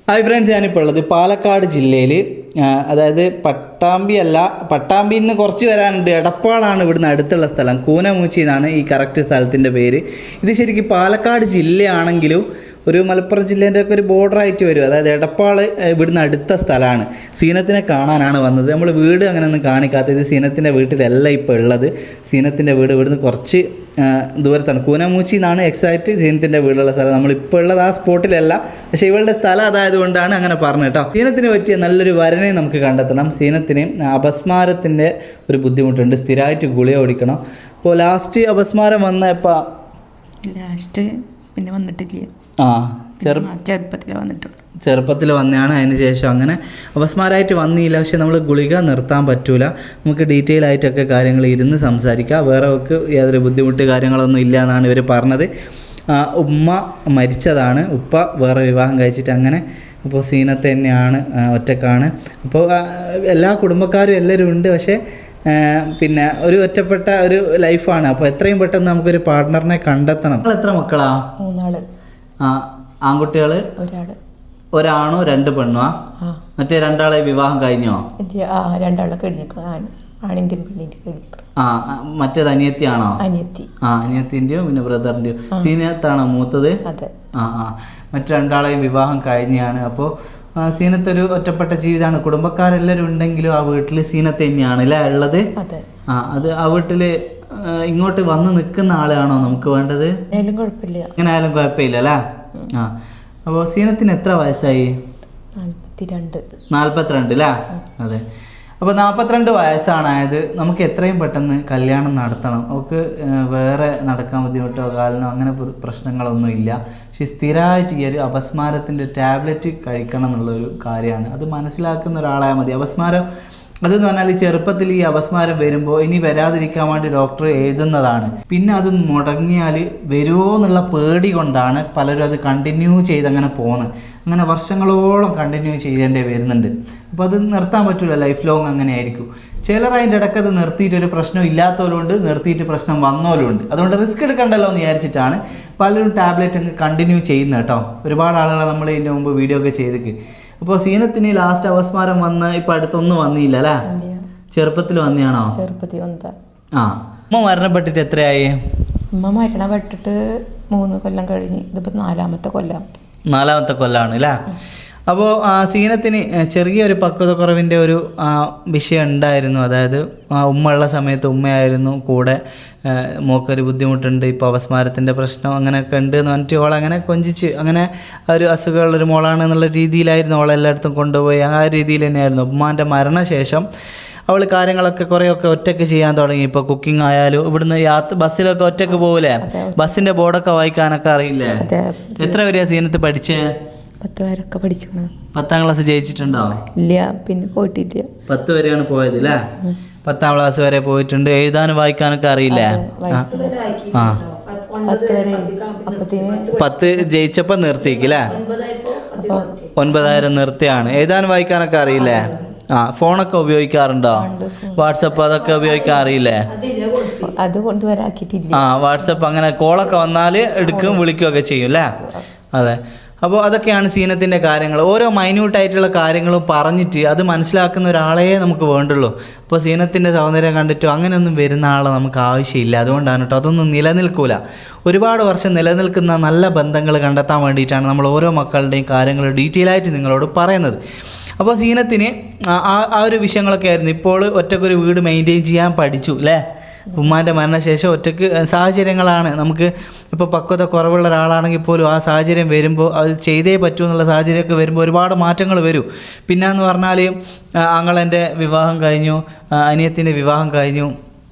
Hi friends, ഞാനിപ്പോൾ ഉള്ളത് പാലക്കാട് ജില്ലയിൽ, അതായത് പട്ടാമ്പിയിൽ നിന്ന് കുറച്ച് വരാനുണ്ട്. എടപ്പാളാണ് ഇവിടുന്ന് അടുത്തുള്ള സ്ഥലം. കൂനമൂച്ചി എന്നാണ് ഈ കറക്റ്റ് സ്ഥലത്തിൻ്റെ പേര്. ഇത് ശരിക്കും പാലക്കാട് ജില്ലയാണെങ്കിലും ഒരു മലപ്പുറം ജില്ലേൻ്റെ ഒക്കെ ഒരു ബോർഡറായിട്ട് വരും. അതായത് എടപ്പാൾ ഇവിടുന്ന് അടുത്ത സ്ഥലമാണ്. സീനത്തിനെ കാണാനാണ് വന്നത്. നമ്മൾ വീട് അങ്ങനെയൊന്നും കാണിക്കാത്ത. ഇത് സീനത്തിൻ്റെ വീട്ടിലല്ല ഇപ്പോൾ ഉള്ളത്. സീനത്തിൻ്റെ വീട് ഇവിടുന്ന് കുറച്ച് ദൂരത്താണ്. കൂനമൂച്ചി എന്നാണ് എക്സാക്റ്റ് സീനത്തിൻ്റെ വീടുള്ള സ്ഥലം. നമ്മളിപ്പോൾ ഉള്ളത് ആ സ്പോട്ടിലല്ല, പക്ഷേ ഇവളുടെ സ്ഥലം അതായത് കൊണ്ടാണ് അങ്ങനെ പറഞ്ഞത് കേട്ടോ. സീനത്തിന് പറ്റിയ നല്ലൊരു വരനെ നമുക്ക് കണ്ടെത്തണം. സീനത്തിന് അപസ്മാരത്തിൻ്റെ ഒരു ബുദ്ധിമുട്ടുണ്ട്. സ്ഥിരമായിട്ട് ഗുളിക ഓടിക്കണം. അപ്പോൾ ലാസ്റ്റ് അപസ്മാരം വന്നപ്പോൾ പിന്നെ വന്നിട്ടില്ല. ചെറുപ്പത്തിൽ വന്നതാണ്. അതിന് ശേഷം അങ്ങനെ അപസ്മാരമായിട്ട് വന്നില്ല. പക്ഷെ നമ്മൾ ഗുളിക നിർത്താൻ പറ്റൂല. നമുക്ക് ഡീറ്റെയിൽ ആയിട്ടൊക്കെ കാര്യങ്ങൾ ഇരുന്ന് സംസാരിക്കാം. വേറെ ഒക്കെ യാതൊരു ബുദ്ധിമുട്ട് കാര്യങ്ങളൊന്നും ഇല്ല എന്നാണ് ഇവർ പറഞ്ഞത്. ഉമ്മ മരിച്ചതാണ്. ഉപ്പ വേറെ വിവാഹം കഴിച്ചിട്ട് അങ്ങനെ. അപ്പോൾ സീനത്ത് തന്നെയാണ്, ഒറ്റക്കാണ്. അപ്പോൾ എല്ലാ കുടുംബക്കാരും എല്ലാവരും ഉണ്ട്. പക്ഷേ പിന്നെ ഒരു ഒറ്റപ്പെട്ട ഒരു ലൈഫാണ്. അപ്പോൾ എത്രയും പെട്ടെന്ന് നമുക്കൊരു പാർട്ട്ണറിനെ കണ്ടെത്തണം. എത്ര മക്കളാ? 3 ആൺകുട്ടികൾ, ഒരാണോ 2 പെണ്ണോ? മറ്റേ 2 വിവാഹം കഴിഞ്ഞോ? 2 മറ്റേത് അനിയത്തിയാണോ? അനിയത്തി. അനിയത്തിൻ്റെയോ പിന്നെ ബ്രദറിൻ്റെയോ? സീനത്താണോ മൂത്തത്? അതെ. മറ്റു 2 വിവാഹം കഴിഞ്ഞാണ്. അപ്പോൾ സീനത്തൊരു ഒറ്റപ്പെട്ട ജീവിതമാണ്. കുടുംബക്കാരെല്ലാവരും ഉണ്ടെങ്കിലും ആ വീട്ടിൽ സീനത്ത് തന്നെയാണ് അല്ലേ ഉള്ളത്? അത് ആ വീട്ടിൽ ഇങ്ങോട്ട് വന്ന് നിൽക്കുന്ന ആളാണോ നമുക്ക് വേണ്ടത്? കുഴപ്പമില്ല, എങ്ങനെ ആയാലും കുഴപ്പമില്ല അല്ലേ? അപ്പോൾ സീനത്തിന് എത്ര വയസ്സായി? 42 അല്ലേ? അതെ. അപ്പോൾ 42 വയസ്സാണായത്. നമുക്ക് എത്രയും പെട്ടെന്ന് കല്യാണം നടത്തണം. നമുക്ക് വേറെ നടക്കാൻ ബുദ്ധിമുട്ടോ കാലിനോ അങ്ങനെ പ്രശ്നങ്ങളൊന്നും ഇല്ല. പക്ഷെ സ്ഥിരമായിട്ട് ഈ ഒരു അപസ്മാരത്തിൻ്റെ ടാബ്ലറ്റ് കഴിക്കണം എന്നുള്ളൊരു കാര്യമാണ്. അത് മനസ്സിലാക്കുന്ന ഒരാളായാൽ മതി. അപസ്മാരം അതെന്ന് പറഞ്ഞാൽ ചെറുപ്പത്തിൽ ഈ അപസ്മാരം വരുമ്പോൾ ഇനി വരാതിരിക്കാൻ വേണ്ടി ഡോക്ടർ എഴുതുന്നതാണ്. പിന്നെ അത് മുടങ്ങിയാൽ വരുമോ എന്നുള്ള പേടി കൊണ്ടാണ് പലരും അത് കണ്ടിന്യൂ ചെയ്ത് അങ്ങനെ പോകുന്നത്. അങ്ങനെ വർഷങ്ങളോളം കണ്ടിന്യൂ ചെയ്യേണ്ടി വരുന്നുണ്ട്. അപ്പോൾ അത് നിർത്താൻ പറ്റില്ല. ലൈഫ് ലോങ് അങ്ങനെ ആയിരിക്കും. ചിലർ അതിൻ്റെ ഇടയ്ക്ക് അത് നിർത്തിയിട്ടൊരു പ്രശ്നം ഇല്ലാത്തവരുണ്ട്, നിർത്തിയിട്ട് പ്രശ്നം വന്നവരുണ്ട്. അതുകൊണ്ട് റിസ്ക് എടുക്കണ്ടല്ലോ എന്ന് വിചാരിച്ചിട്ടാണ് പലരും ടാബ്ലറ്റ് അങ്ങ് കണ്ടിന്യൂ ചെയ്യുന്നത് കേട്ടോ. ഒരുപാട് ആളുകളെ നമ്മൾ ഇതിൻ്റെ മുമ്പ് വീഡിയോ ഒക്കെ ചെയ്തിട്ട്. അപ്പോൾ സീനത്തിന് ലാസ്റ്റ് അപസ്മാരം വന്ന് ഇപ്പം അടുത്തൊന്നും വന്നില്ല അല്ലേ? ചെറുപ്പത്തിൽ വന്നെയാണോ? ചെറുപ്പത്തിൽ വന്നതാ. ഉമ്മ മരണപ്പെട്ടിട്ട് എത്രയായി? ഉമ്മ മരണപ്പെട്ടിട്ട് 3 കൊല്ലം കഴിഞ്ഞ്. ഇതിപ്പോൾ 4ാമത്തെ കൊല്ലമാണ് അല്ലേ? അപ്പോൾ സീനത്തിന് ചെറിയൊരു പക്വതക്കുറവിൻ്റെ ഒരു വിഷയം ഉണ്ടായിരുന്നു. അതായത് ഉമ്മ ഉള്ള സമയത്ത് ഉമ്മയായിരുന്നു കൂടെ. മോക്കൊരു ബുദ്ധിമുട്ടുണ്ട്, ഇപ്പോൾ അപസ്മാരത്തിൻ്റെ പ്രശ്നം അങ്ങനെയൊക്കെ ഉണ്ട് എന്ന് പറഞ്ഞിട്ട് ഓളങ്ങനെ കൊഞ്ചിച്ച് അങ്ങനെ ഒരു അസുഖമുള്ളൊരു മോളാണ് എന്നുള്ള രീതിയിലായിരുന്നു ഓളെല്ലായിടത്തും കൊണ്ടുപോയി. ആ രീതിയിൽ തന്നെയായിരുന്നു. ഉമ്മാൻ്റെ മരണശേഷം അവൾ കാര്യങ്ങളൊക്കെ കുറേയൊക്കെ ഒറ്റയ്ക്ക് ചെയ്യാൻ തുടങ്ങി. ഇപ്പോൾ കുക്കിംഗ് ആയാലും ഇവിടുന്ന് ബസ്സിലൊക്കെ ഒറ്റയ്ക്ക് പോകില്ലേ? ബസ്സിൻ്റെ ബോർഡൊക്കെ വായിക്കാനൊക്കെ അറിയില്ലേ? എത്ര വരെയാണ് സീനത്ത് പഠിച്ചേ? 10 വരെയൊക്കെ പഠിച്ചിരുന്നു. 10ാം ക്ലാസ് ജയിച്ചിട്ടുണ്ടോ? ഇല്ല, പിന്നെ പോയിട്ടില്ല. 10 വരെയാണ് പോയത് അല്ലേ? 10ാം ക്ലാസ് വരെ പോയിട്ടുണ്ട്. എഴുതാനും വായിക്കാനൊക്കെ അറിയില്ലേ? 10 ജയിച്ചപ്പോൾ നിർത്തിക്കില്ലേ? 9,000 നിർത്തിയാണ്. എഴുതാനും വായിക്കാനൊക്കെ അറിയില്ലേ? ഫോണൊക്കെ ഉപയോഗിക്കാറുണ്ടോ? വാട്സപ്പ് അതൊക്കെ ഉപയോഗിക്കാൻ അറിയില്ലേ? അത് കൊണ്ടുവരാക്കിയിട്ടില്ല. വാട്സപ്പ് അങ്ങനെ കോളൊക്കെ വന്നാൽ എടുക്കും, വിളിക്കുകയൊക്കെ ചെയ്യും അല്ലേ? അതെ. അപ്പോൾ അതൊക്കെയാണ് സീനത്തിൻ്റെ കാര്യങ്ങൾ. ഓരോ മൈന്യൂട്ടായിട്ടുള്ള കാര്യങ്ങളും പറഞ്ഞിട്ട് അത് മനസ്സിലാക്കുന്ന ഒരാളെ നമുക്ക് വേണ്ടുള്ളൂ. അപ്പോൾ സീനത്തിൻ്റെ സൗന്ദര്യം കണ്ടിട്ടോ അങ്ങനെയൊന്നും വരുന്ന ആളെ നമുക്ക് ആവശ്യമില്ല. അതുകൊണ്ടാണ് കേട്ടോ. അതൊന്നും നിലനിൽക്കില്ല. ഒരുപാട് വർഷം നിലനിൽക്കുന്ന നല്ല ബന്ധങ്ങൾ കണ്ടെത്താൻ വേണ്ടിയിട്ടാണ് നമ്മൾ ഓരോ മക്കളുടെയും കാര്യങ്ങൾ ഡീറ്റെയിൽ ആയിട്ട് നിങ്ങളോട് പറയുന്നത്. അപ്പോൾ സീനത്തിന് ആ ഒരു വിഷയങ്ങളൊക്കെ ആയിരുന്നു. ഇപ്പോൾ ഒറ്റക്കൊരു വീട് മെയിൻറ്റെയിൻ ചെയ്യാൻ പഠിച്ചു അല്ലേ? ഉമ്മാൻ്റെ മരണശേഷം ഒറ്റയ്ക്ക് സാഹചര്യങ്ങളാണ്. നമുക്ക് ഇപ്പോൾ പക്വത കുറവുള്ള ഒരാളാണെങ്കിൽ പോലും ആ സാഹചര്യം വരുമ്പോൾ അത് ചെയ്തേ പറ്റൂ എന്നുള്ള സാഹചര്യമൊക്കെ വരുമ്പോൾ ഒരുപാട് മാറ്റങ്ങൾ വരും. പിന്നെയെന്ന് പറഞ്ഞാൽ ആങ്ങളെൻ്റെ വിവാഹം കഴിഞ്ഞു, അനിയത്തിൻ്റെ വിവാഹം കഴിഞ്ഞു,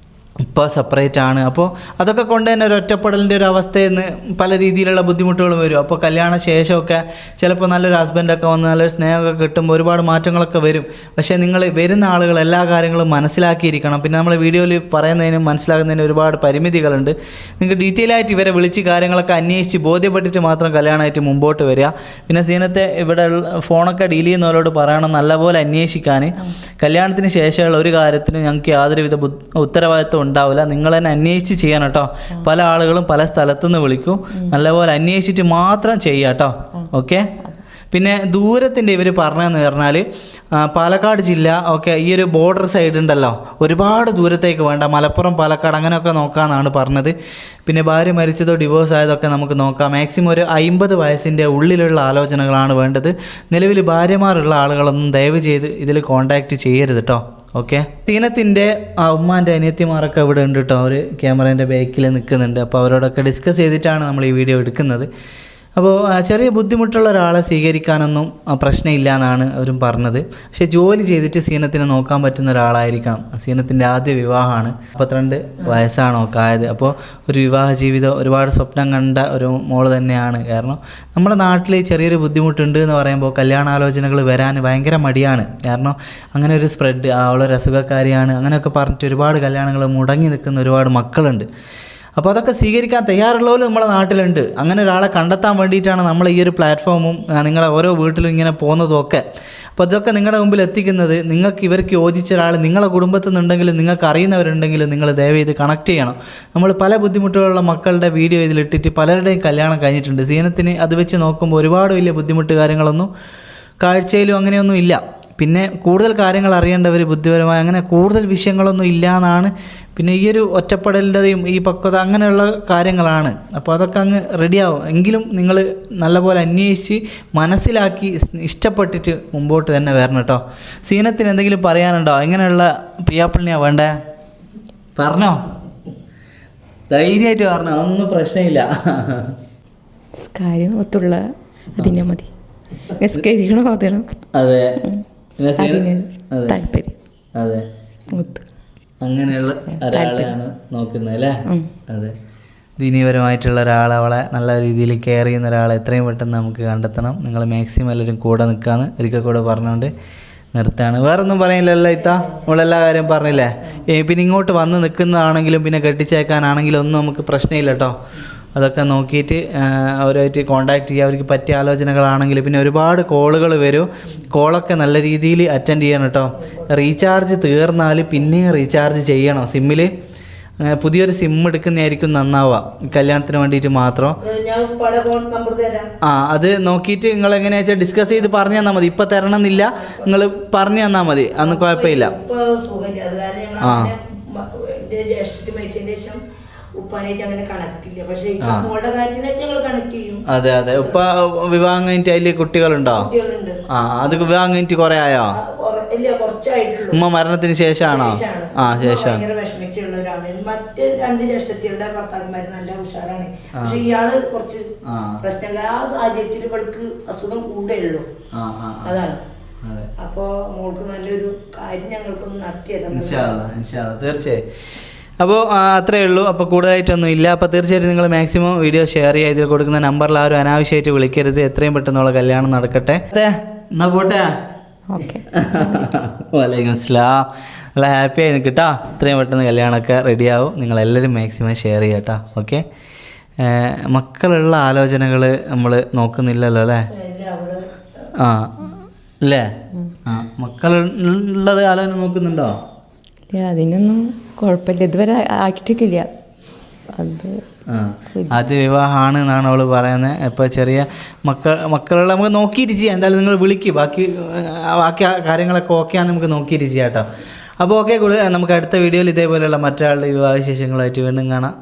ഇപ്പോൾ സെപ്പറേറ്റ് ആണ്. അപ്പോൾ അതൊക്കെ കൊണ്ട് തന്നെ ഒരു ഒറ്റപ്പെടലിൻ്റെ ഒരു അവസ്ഥയിൽ നിന്ന് പല രീതിയിലുള്ള ബുദ്ധിമുട്ടുകൾ വരും. അപ്പോൾ കല്യാണ ശേഷമൊക്കെ ചിലപ്പോൾ നല്ലൊരു ഹസ്ബൻഡൊക്കെ വന്ന് നല്ലൊരു സ്നേഹമൊക്കെ കിട്ടുമ്പോൾ ഒരുപാട് മാറ്റങ്ങളൊക്കെ വരും. പക്ഷേ നിങ്ങൾ വരുന്ന ആളുകൾ എല്ലാ കാര്യങ്ങളും മനസ്സിലാക്കിയിരിക്കണം. പിന്നെ നമ്മൾ വീഡിയോയിൽ പറയുന്നതിനും മനസ്സിലാക്കുന്നതിനും ഒരുപാട് പരിമിതികളുണ്ട്. നിങ്ങൾക്ക് ഡീറ്റെയിൽ ആയിട്ട് ഇവരെ വിളിച്ച് കാര്യങ്ങളൊക്കെ അന്വേഷിച്ച് ബോധ്യപ്പെട്ടിട്ട് മാത്രം കല്യാണമായിട്ട് മുമ്പോട്ട് വരിക. പിന്നെ സീനത്തെ ഇവിടെ ഫോണൊക്കെ ഡീൽ ചെയ്യുന്നവരോട് പറയണം നല്ലപോലെ അന്വേഷിക്കാൻ. കല്യാണത്തിന് ശേഷമുള്ള ഒരു കാര്യത്തിനും ഞങ്ങൾക്ക് യാതൊരുവിധ ഉത്തരവാദിത്വം ഉണ്ടാവില്ല. നിങ്ങൾ തന്നെ അന്വേഷിച്ച് ചെയ്യണം കേട്ടോ. പല ആളുകളും പല സ്ഥലത്തുനിന്ന് വിളിക്കും. നല്ലപോലെ അന്വേഷിച്ചിട്ട് മാത്രം ചെയ്യാം കേട്ടോ. ഓക്കെ. പിന്നെ ദൂരത്തിൻ്റെ ഇവർ പറഞ്ഞതെന്ന് പറഞ്ഞാൽ പാലക്കാട് ജില്ല ഒക്കെ ഈ ഒരു ബോർഡർ സൈഡ് ഉണ്ടല്ലോ, ഒരുപാട് ദൂരത്തേക്ക് വേണ്ട, മലപ്പുറം പാലക്കാട് അങ്ങനെയൊക്കെ നോക്കാമെന്നാണ് പറഞ്ഞത്. പിന്നെ ഭാര്യ മരിച്ചതോ ഡിവോഴ്സ് ആയതൊക്കെ നമുക്ക് നോക്കാം. മാക്സിമം ഒരു 50 വയസ്സിൻ്റെ ഉള്ളിലുള്ള ആലോചനകളാണ് വേണ്ടത്. നിലവിൽ ഭാര്യമാരുള്ള ആളുകളൊന്നും ദയവ് ചെയ്ത് ഇതിൽ കോൺടാക്റ്റ് ചെയ്യരുത് കേട്ടോ. ഓക്കെ, സീനത്തിൻ്റെ ഉമ്മാൻ്റെ അനിയത്തിമാരൊക്കെ ഇവിടെ ഉണ്ട് കേട്ടോ. അവർ ക്യാമറേൻ്റെ ബാക്കിൽ നിൽക്കുന്നുണ്ട്. അപ്പോൾ അവരോടൊക്കെ ഡിസ്കസ് ചെയ്തിട്ടാണ് നമ്മൾ ഈ വീഡിയോ എടുക്കുന്നത്. അപ്പോൾ ചെറിയ ബുദ്ധിമുട്ടുള്ള ഒരാളെ സ്വീകരിക്കാനൊന്നും പ്രശ്നമില്ല എന്നാണ് അവരും പറഞ്ഞത്. പക്ഷേ ജോലി ചെയ്തിട്ട് സീനത്തിനെ നോക്കാൻ പറ്റുന്ന ഒരാളായിരിക്കണം. സീനത്തിൻ്റെ ആദ്യ വിവാഹമാണ്, 32 വയസ്സാണ് ഒക്കെ ആയത്. അപ്പോൾ ഒരു വിവാഹ ജീവിതം ഒരുപാട് സ്വപ്നം കണ്ട ഒരു മോള് തന്നെയാണ്. കാരണം നമ്മുടെ നാട്ടിൽ ചെറിയൊരു ബുദ്ധിമുട്ടുണ്ട് എന്ന് പറയുമ്പോൾ കല്യാണാലോചനകൾ വരാൻ ഭയങ്കര മടിയാണ്. കാരണം അങ്ങനെ ഒരു സ്പ്രെഡ്, അവളൊരു അസുഖക്കാരിയാണ് അങ്ങനെയൊക്കെ പറഞ്ഞിട്ട് ഒരുപാട് കല്യാണങ്ങൾ മുടങ്ങി നിൽക്കുന്ന ഒരുപാട് മക്കളുണ്ട്. അപ്പോൾ അതൊക്കെ സ്വീകരിക്കാൻ തയ്യാറുള്ളവരും നമ്മളെ നാട്ടിലുണ്ട്. അങ്ങനെ ഒരാളെ കണ്ടെത്താൻ വേണ്ടിയിട്ടാണ് നമ്മൾ ഈ ഒരു പ്ലാറ്റ്ഫോമും നിങ്ങളെ ഓരോ വീട്ടിലും ഇങ്ങനെ പോകുന്നതും ഒക്കെ. അപ്പോൾ അതൊക്കെ നിങ്ങളുടെ മുമ്പിൽ എത്തിക്കുന്നത്, നിങ്ങൾക്ക് ഇവർക്ക് യോജിച്ച ഒരാൾ നിങ്ങളെ കുടുംബത്തിൽ നിന്നുണ്ടെങ്കിലും നിങ്ങൾക്ക് അറിയുന്നവരുണ്ടെങ്കിലും നിങ്ങൾ ദയവ് ചെയ്ത് കണക്ട് ചെയ്യണം. നമ്മൾ പല ബുദ്ധിമുട്ടുകളുള്ള മക്കളുടെ വീഡിയോ ഇതിലിട്ടിട്ട് പലരുടെയും കല്യാണം കഴിഞ്ഞിട്ടുണ്ട്. സീനത്തിന് അത് വെച്ച് നോക്കുമ്പോൾ ഒരുപാട് വലിയ ബുദ്ധിമുട്ട് കാര്യങ്ങളൊന്നും കാഴ്ചയിലും അങ്ങനെയൊന്നും ഇല്ല. പിന്നെ കൂടുതൽ കാര്യങ്ങൾ അറിയേണ്ടവർ ബുദ്ധിപരമായ അങ്ങനെ കൂടുതൽ വിഷയങ്ങളൊന്നും ഇല്ല എന്നാണ്. പിന്നെ ഈ ഒരു ഒറ്റപ്പെടലിൻ്റെയും ഈ പക്വത അങ്ങനെയുള്ള കാര്യങ്ങളാണ്. അപ്പോൾ അതൊക്കെ അങ്ങ് റെഡിയാവും. എങ്കിലും നിങ്ങൾ നല്ലപോലെ അന്വേഷിച്ച് മനസ്സിലാക്കി ഇഷ്ടപ്പെട്ടിട്ട് മുമ്പോട്ട് തന്നെ വരണം കേട്ടോ. സീനത്തിന് എന്തെങ്കിലും പറയാനുണ്ടോ? എങ്ങനെയുള്ള പിയാപ്പിളിനെയാണ് വേണ്ടേ? പറഞ്ഞോ, ധൈര്യമായിട്ട് പറഞ്ഞോ, ഒന്നും പ്രശ്നമില്ല. കാര്യം ഒത്തുള്ള അതിനെ മതി. നിസ്കരിക്കണോ അതണം. അതെ, താല്പര്യം. അതെ, അങ്ങനെയുള്ള ഒരാളെയാണ് നോക്കുന്നത് അല്ലേ? അതെ, ദീനീപരമായിട്ടുള്ള ഒരാൾ, അവളെ നല്ല രീതിയിൽ കെയർ ചെയ്യുന്ന ഒരാളെ എത്രയും പെട്ടെന്ന് നമുക്ക് കണ്ടെത്തണം. നിങ്ങൾ മാക്സിമം എല്ലാവരും കൂടെ നിൽക്കാമെന്ന് ഒരിക്കൽ കൂടെ പറഞ്ഞുകൊണ്ട് നിർത്താണ്. വേറൊന്നും പറയില്ലല്ലോ ഇത്ത, നമ്മളെല്ലാ കാര്യം പറഞ്ഞില്ലേ? പിന്നെ ഇങ്ങോട്ട് വന്ന് നിൽക്കുന്നതാണെങ്കിലും പിന്നെ കെട്ടിച്ചേക്കാനാണെങ്കിലും ഒന്നും നമുക്ക് പ്രശ്നമില്ല കേട്ടോ. അതൊക്കെ നോക്കിയിട്ട് അവരുമായിട്ട് കോൺടാക്റ്റ് ചെയ്യുക. അവർക്ക് പറ്റിയ ആലോചനകളാണെങ്കിൽ പിന്നെ ഒരുപാട് കോളുകൾ വരും. കോളൊക്കെ നല്ല രീതിയിൽ അറ്റൻഡ് ചെയ്യണം കേട്ടോ. റീചാർജ് തീർന്നാൽ പിന്നെയും റീചാർജ് ചെയ്യണം. സിമ്മിൽ പുതിയൊരു സിം എടുക്കുന്നതായിരിക്കും നന്നാവുക, കല്യാണത്തിന് വേണ്ടിയിട്ട് മാത്രം. അത് നോക്കിയിട്ട് നിങ്ങൾ എങ്ങനെയാ വെച്ചാൽ ഡിസ്കസ് ചെയ്ത് പറഞ്ഞു തന്നാൽ മതി. ഇപ്പം തരണം എന്നില്ല, നിങ്ങൾ പറഞ്ഞു തന്നാൽ മതി, അന്ന് കുഴപ്പമില്ല. അതെ അതെ, ഇപ്പൊ വിവാഹം കഴിഞ്ഞിട്ട് അതിൽ കുട്ടികളുണ്ടോ? അത് വിവാഹം കഴിഞ്ഞിട്ട് കുറെ ആയോ? ഉമ്മ മരണത്തിന് ശേഷമാണോ? ശേഷം. മറ്റ് 2 ജ്യേഷ്ഠത്തിയുടെ ഭർത്താക്കന്മാര് നല്ല ഉഷാറാണ്. പക്ഷെ ഇയാള് കുറച്ച് പ്രശ്നങ്ങൾ. ആ സാഹചര്യത്തിൽ ഇവൾക്ക് അസുഖം കൂടെയുള്ളൂ. അതാണ്. അപ്പൊ മോൾക്ക് നല്ലൊരു കാര്യം ഞങ്ങൾക്കൊന്ന് നടത്തിയതാണ്. തീർച്ചയായും. അപ്പോൾ അത്രയേ ഉള്ളൂ. അപ്പോൾ കൂടുതലായിട്ടൊന്നും ഇല്ല. അപ്പോൾ തീർച്ചയായിട്ടും നിങ്ങൾ മാക്സിമം വീഡിയോ ഷെയർ ചെയ്യുക. ഇതിൽ കൊടുക്കുന്ന നമ്പറിൽ ആരും അനാവശ്യമായിട്ട് വിളിക്കരുത്. എത്രയും പെട്ടെന്നുള്ള കല്യാണം നടക്കട്ടെ. എന്നാ പോട്ടെ. വലൈക്കും അസ്സലാം. നല്ല ഹാപ്പി ആയി നിൽക്കട്ടോ. എത്രയും പെട്ടെന്ന് കല്യാണമൊക്കെ റെഡിയാവും. നിങ്ങളെല്ലാവരും മാക്സിമം ഷെയർ ചെയ്യുക കേട്ടോ. ഓക്കെ, മക്കളുള്ള ആലോചനകൾ നമ്മൾ നോക്കുന്നില്ലല്ലോ അല്ലേ? അല്ലേ? മക്കളുള്ളത് ആലോചന നോക്കുന്നുണ്ടോ? അതിനൊന്നും കുഴപ്പമില്ല, ഇതുവരെ ആക്കിയിട്ടില്ല. അത് വിവാഹമാണ് എന്നാണ് അവള് പറയുന്നത്. ഇപ്പോൾ ചെറിയ മക്കളുള്ള നമുക്ക് നോക്കിയിട്ട് ചെയ്യാം. എന്തായാലും നിങ്ങൾ വിളിക്കുക, ബാക്കി കാര്യങ്ങളൊക്കെ ഓക്കെയാണ്, നമുക്ക് നോക്കിയിട്ട് ചെയ്യാം കേട്ടോ. അപ്പോൾ ഓക്കെ, നമുക്ക് അടുത്ത വീഡിയോയിൽ ഇതേപോലെയുള്ള മറ്റൊരാളുടെ വിവാഹ വിശേഷങ്ങളായിട്ട് വീണ്ടും കാണാം.